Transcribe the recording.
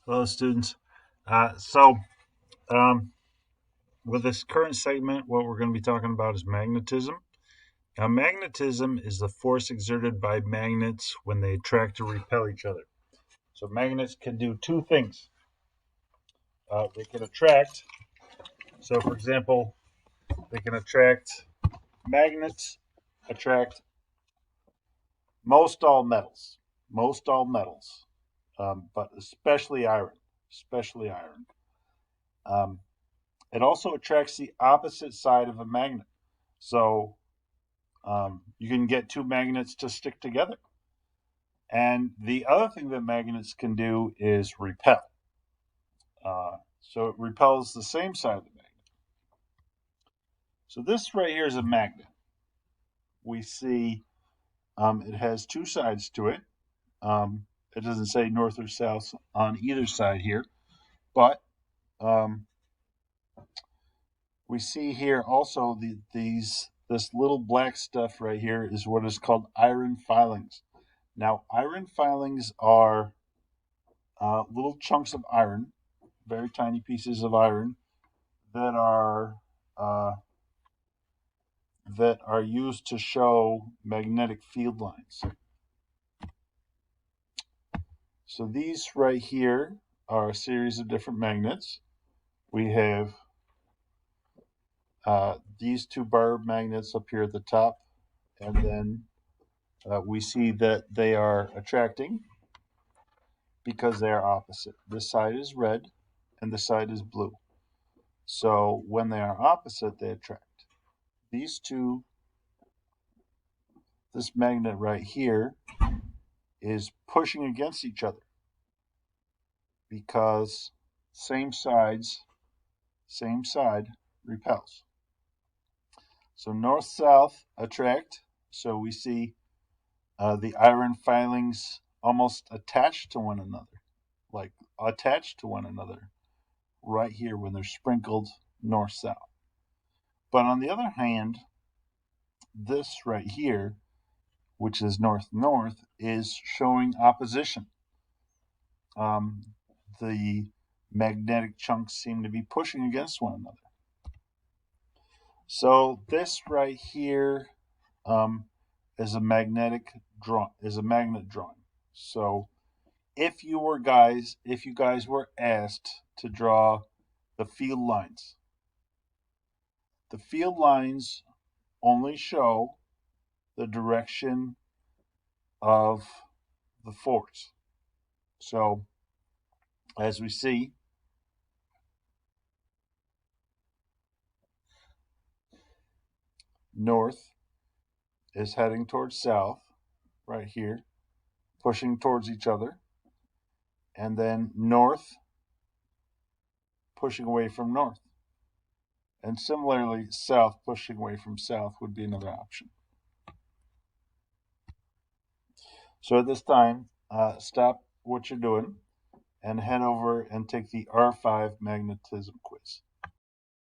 Hello, students. So, with this current segment, what we're going to be talking about is magnetism. Now, magnetism is the force exerted by magnets when they attract or repel each other. So, magnets can do two things. They can attract. So, for example, they can attract magnets, attract most all metals, but especially iron, especially iron. Um, it also attracts the opposite side of a magnet. So you can get two magnets to stick together. And the other thing that magnets can do is repel. So it repels the same side of the magnet. So this right here is a magnet. We see it has two sides to it. It doesn't say north or south on either side here, but um, we see here also this little black stuff right here is what is called iron filings. Now, iron filings are little chunks of iron, very tiny pieces of iron that are uh, that are used to show magnetic field lines. So these right here are a series of different magnets. We have these two bar magnets up here at the top, and then we see that they are attracting because they are opposite. This side is red and this side is blue. So when they are opposite, they attract. These two, this magnet right here is pushing against each other because same sides, same side repels. So north south attract. So we see the iron filings almost attached to one another, like attached to one another right here when they're sprinkled north south. But on the other hand, this right here, which is north north, is showing opposition. The magnetic chunks seem to be pushing against one another. So this right here um, is a magnet drawing. So if you guys were asked to draw the field lines, the field lines only show the direction of the force. So as we see, north is heading towards south right here, pushing towards each other, and then north pushing away from north. And similarly, south pushing away from south would be another option. So at this time, stop what you're doing and head over and take the R5 magnetism quiz.